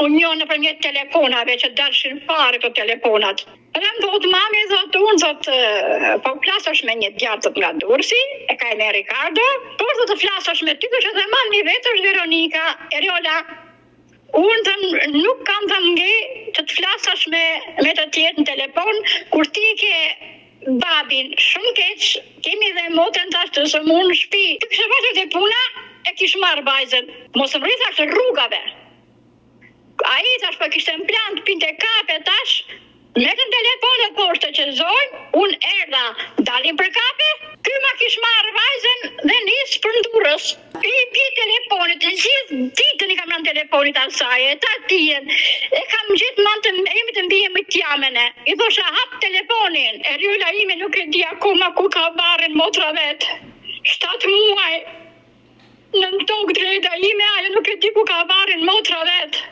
union nëpërmjet telefonave që dalshin fare të telefonat. Edhe më thot mami, po flasësh me një djathtë nga Durrësi, e ka emrin Ricardo, por do të flasësh me ty që dhe mal një vetë është Veronika, Eriola. Unë nuk kam të nge që të flasësh me të tjetë në telefon, kur ti ke babin shumë keq, kemi dhe motën tash të sëmun në shtëpi. Ti kështë pasur të puna, e kishë marrë vajzën, mos më rritha të rrugave. A i tash për kishtë në plan të pinte kape tash, me të telefonet poshtë që zojnë, unë erdha dalim për kape, ky ma kishë marrë vajzën dhe nisë për Durrës. I pi telefonit, gjithë ditën i kam në telefonit asaj, e ta tijen, e kam gjithë mantë emi të mbijem i tjamene. I thosha hap telefonin, Eriola ime nuk e di akoma ku ka barën motra vetë. 7 muaj, në tokë drejta ime, ajo nuk e di ku ka barën motra vetë.